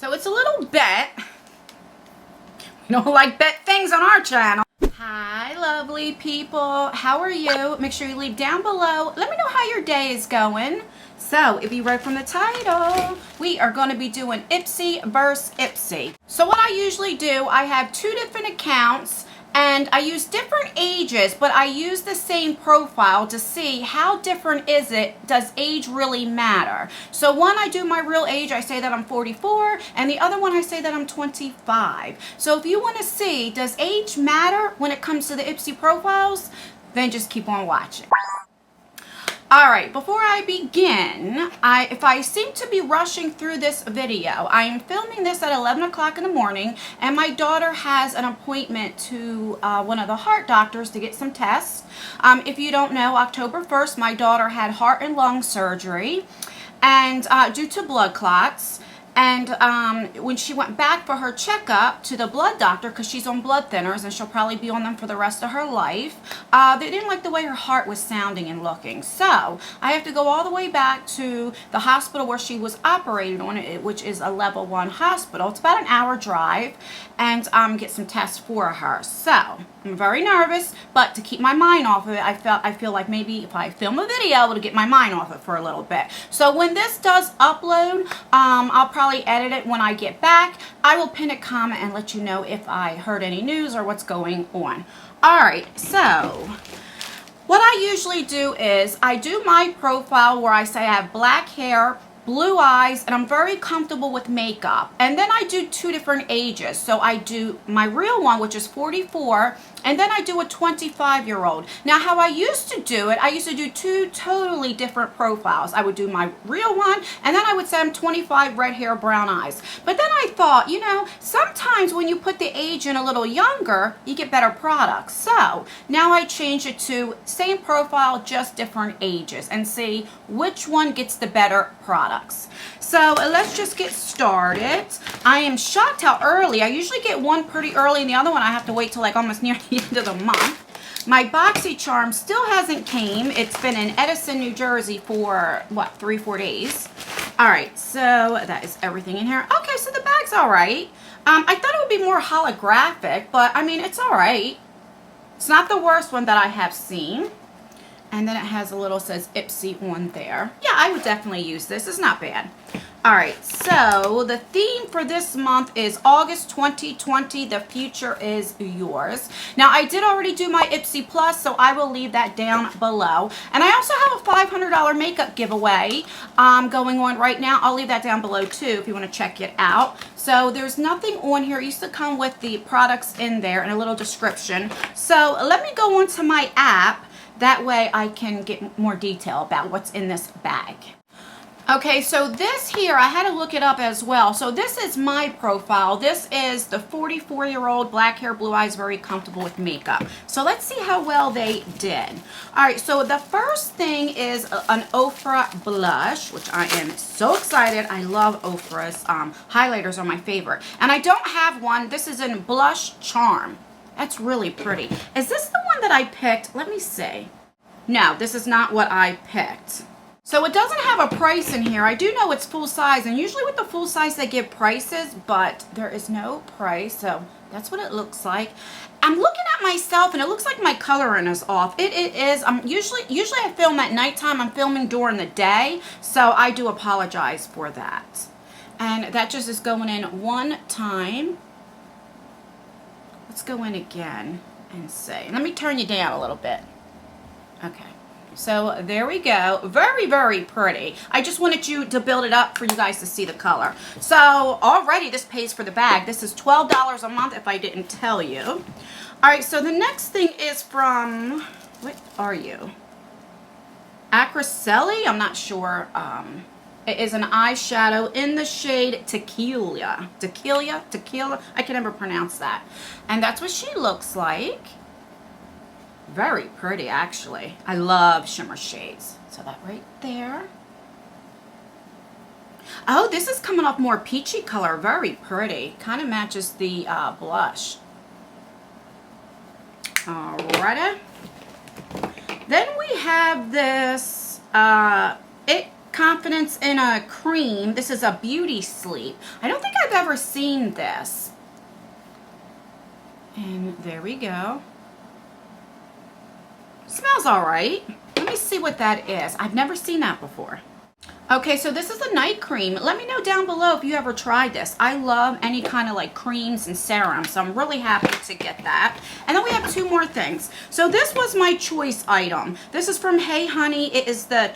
So it's a little bet. We don't like bet things on our channel. Hi, lovely people. How are you? Make sure you leave down below. Let me know how your day is going. So, if you read from the title, we are going to be doing Ipsy versus Ipsy. So what I usually do, I have two different accounts and I use different ages, but I use the same profile to see how different is it. Does age really matter? So one, I do my real age, I say that I'm 44, and the other one I say that I'm 25. So if you want to see, does age matter when it comes to the Ipsy profiles, then just keep on watching. Alright, before I begin, if I seem to be rushing through this video, I am filming this at 11 o'clock in the morning, and my daughter has an appointment to one of the heart doctors to get some tests. If you don't know, October 1st, my daughter had heart and lung surgery, and due to blood clots. And when she went back for her checkup to the blood doctor, because she's on blood thinners and she'll probably be on them for the rest of her life, they didn't like the way her heart was sounding and looking. So I have to go all the way back to the hospital where she was operated on, which is a level 1 hospital. It's about an hour drive, and get some tests for her. So I'm very nervous, but to keep my mind off of it, I feel like maybe if I film a video, it'll get my mind off it for a little bit. So when this does upload, I'll probably edit it when I get back. I will pin a comment and let you know if I heard any news or what's going on. Alright, so what I usually do is I do my profile where I say I have black hair, blue eyes, and I'm very comfortable with makeup. And then I do two different ages. So I do my real one, which is 44, and then I do a 25-year-old. Now, how I used to do it, I used to do two totally different profiles. I would do my real one, and then I would say I'm 25, red hair, brown eyes. But then I thought, you know, sometimes when you put the age in a little younger, you get better products. So now I change it to same profile, just different ages, and see which one gets the better products. So let's just get started. I am shocked how early. I usually get one pretty early, and the other one I have to wait till like almost near the end of the month. My boxycharm still hasn't came. It's been in Edison, New Jersey for, what, 3-4 days. Alright, so that is everything in here. Okay, so the bag's alright. I thought it would be more holographic, but I mean, it's alright. It's not the worst one that I have seen. And then it has a little, says Ipsy on there. Yeah, I would definitely use this. It's not bad. Alright, so the theme for this month is August 2020. The future is yours. Now, I did already do my Ipsy Plus, so I will leave that down below. And I also have a $500 makeup giveaway going on right now. I'll leave that down below too if you want to check it out. So there's nothing on here. It used to come with the products in there and a little description. So let me go onto my app. That way I can get more detail about what's in this bag. Okay, so this here, I had to look it up as well. So this is my profile. This is the 44-year-old, black hair, blue eyes, very comfortable with makeup. So let's see how well they did. All right, so the first thing is an Ofra blush, which I am so excited. I love Ofra's. Highlighters are my favorite. And I don't have one. This is in Blush Charm. That's really pretty. Is this the one that I picked? Let me see. No, this is not what I picked. So it doesn't have a price in here. I do know it's full size, and usually with the full size they give prices, but there is no price. So that's what it looks like. I'm looking at myself and it looks like my coloring is off. It is. Usually I film at nighttime. I'm filming during the day, so I do apologize for that. And that just is going in one time. Let's go in again and see. Let me turn you down a little bit. Okay. So there we go. Very, very pretty. I just wanted you to build it up for you guys to see the color. So already this pays for the bag. This is $12 a month if I didn't tell you. All right, so the next thing is from, what are you? Acrycelli? I'm not sure. It is an eyeshadow in the shade Tequila. Tequila? I can never pronounce that. And that's what she looks like. Very pretty, actually. I love shimmer shades. So that right there. Oh, this is coming off more peachy color. Very pretty. Kind of matches the blush. Alrighty. Then we have this, Confidence in a Cream. This is a Beauty Sleep. I don't think I've ever seen this. And there we go. Smells all right. Let me see what that is. I've never seen that before. Okay, so this is a night cream. Let me know down below if you ever tried this. I love any kind of like creams and serums, so I'm really happy to get that. And then we have two more things. So this was my choice item. This is from Hey Honey. It is the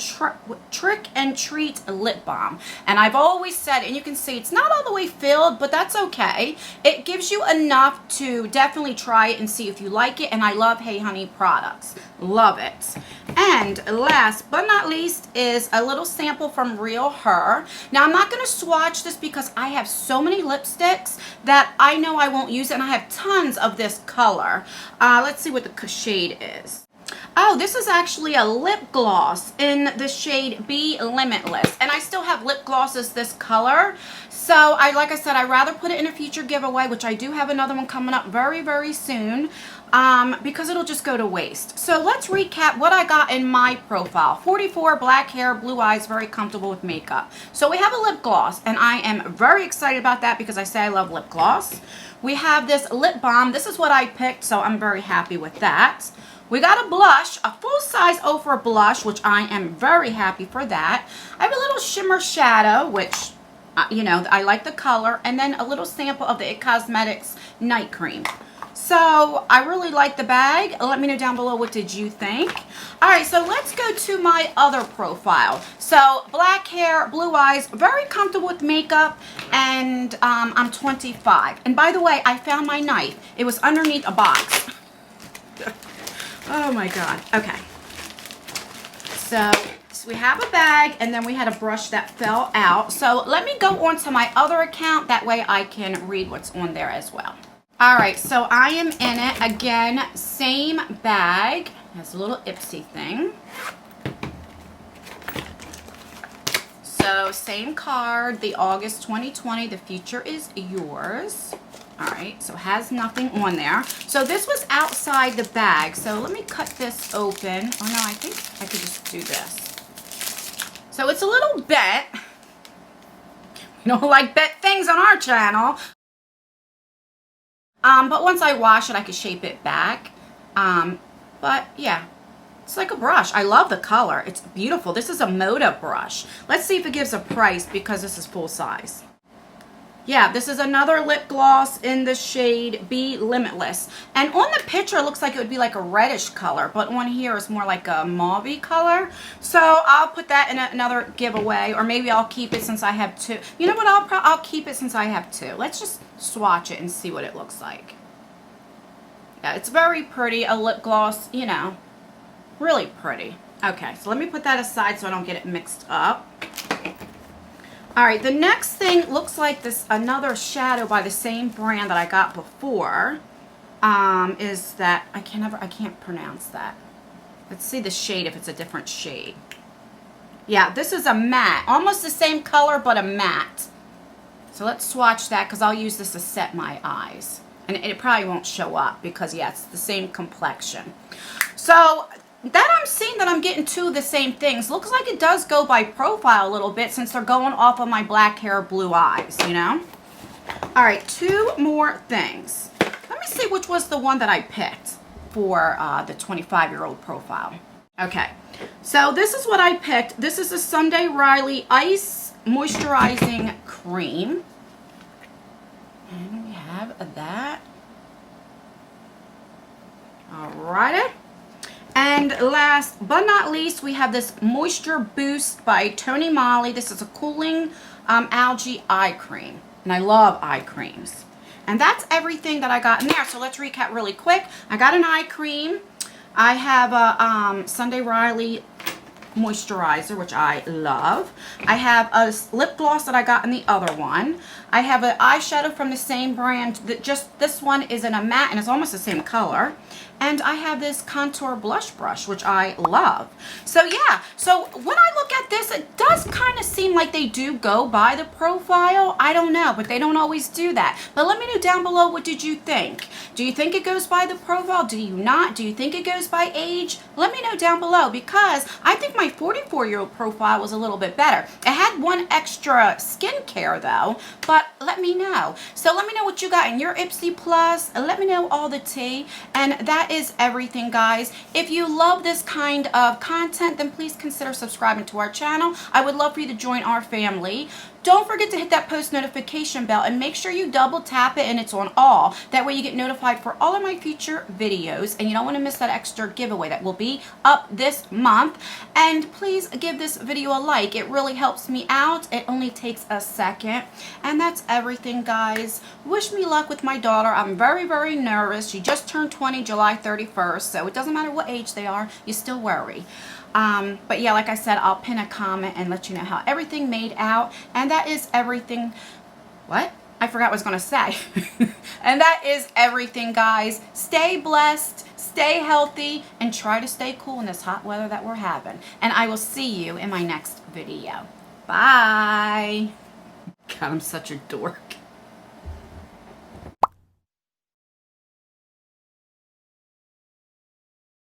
Trick and Treat Lip Balm. And I've always said, and you can see it's not all the way filled, but that's okay. It gives you enough to definitely try it and see if you like it. And I love Hey Honey products. Love it. And last but not least is a little sample from Real Her. Now I'm not going to swatch this because I have so many lipsticks that I know I won't use it, and I have tons of this color. Let's see what the shade is. Oh, this is actually a lip gloss in the shade Be Limitless, and I still have lip glosses this color. So like I said, I'd rather put it in a future giveaway, which I do have another one coming up very, very soon, because it'll just go to waste. So let's recap what I got in my profile. 44, black hair, blue eyes, very comfortable with makeup. So we have a lip gloss, and I am very excited about that because I say I love lip gloss. We have this lip balm. This is what I picked, so I'm very happy with that. We got a blush, a full-size Ofra blush, which I am very happy for that. I have a little shimmer shadow, which, you know, I like the color. And then a little sample of the It Cosmetics Night Cream. So I really like the bag. Let me know down below, what did you think? All right, so let's go to my other profile. So black hair, blue eyes, very comfortable with makeup, and I'm 25. And by the way, I found my knife. It was underneath a box. Oh my God. Okay. So we have a bag, and then we had a brush that fell out. So let me go on to my other account. That way I can read what's on there as well. All right. So I am in it again. Same bag. Has a little Ipsy thing. So same card. The August 2020. The future is yours. All right, so it has nothing on there. So this was outside the bag. So let me cut this open. Oh no, I think I could just do this. So it's a little bent. We don't like bent things on our channel. But once I wash it, I can shape it back. But yeah, it's like a brush. I love the color. It's beautiful. This is a Moda brush. Let's see if it gives a price because this is full size. Yeah, this is another lip gloss in the shade Be Limitless. And on the picture, it looks like it would be like a reddish color, but on here it's more like a mauve color. So I'll put that in another giveaway, or maybe I'll keep it since I have two. You know what? I'll keep it since I have two. Let's just swatch it and see what it looks like. Yeah, it's very pretty. A lip gloss, you know, really pretty. Okay, so let me put that aside so I don't get it mixed up. All right, the next thing looks like this, another shadow by the same brand that I got before. Is that, I can't pronounce that. Let's see the shade, if it's a different shade. Yeah, this is a matte, almost the same color, but a matte. So let's swatch that because I'll use this to set my eyes. And it probably won't show up because, yeah, it's the same complexion. So that I'm seeing that I'm getting two of the same things. Looks like it does go by profile a little bit since they're going off of my black hair, blue eyes, you know? All right, two more things. Let me see which was the one that I picked for the 25-year-old profile. Okay, so this is what I picked. This is a Sunday Riley Ice Moisturizing Cream. And we have that. All righty. And last but not least, we have this Moisture Boost by Tony Moly. This is a cooling algae eye cream. And I love eye creams. And that's everything that I got in there. So let's recap really quick. I got an eye cream. I have a Sunday Riley moisturizer, which I love. I have a lip gloss that I got in the other one. I have an eyeshadow from the same brand. That just this one is in a matte and it's almost the same color. And I have this contour blush brush, which I love. So yeah, so when I look at this, it does kind of seem like they do go by the profile. I don't know, but they don't always do that. But let me know down below, what did you think? Do you think it goes by the profile? Do you not? Do you think it goes by age? Let me know down below, because I think my 44-year-old profile was a little bit better. It had one extra skincare though, but let me know. So let me know what you got in your Ipsy Plus. Let me know all the tea. And that is everything, guys. If you love this kind of content, then please consider subscribing to our channel. I would love for you to join our family. Don't forget to hit that post notification bell and make sure you double tap it and it's on all. That way you get notified for all of my future videos, and you don't want to miss that extra giveaway that will be up this month. And please give this video a like. It really helps me out. It only takes a second. And that's everything, guys. Wish me luck with my daughter. I'm very, very nervous. She just turned 20 July 31st, so it doesn't matter what age they are, you still worry. But yeah, like I said, I'll pin a comment and let you know how everything made out. And that is everything. What? I forgot what I was going to say. And that is everything, guys. Stay blessed, stay healthy, and try to stay cool in this hot weather that we're having. And I will see you in my next video. Bye. God, I'm such a dork.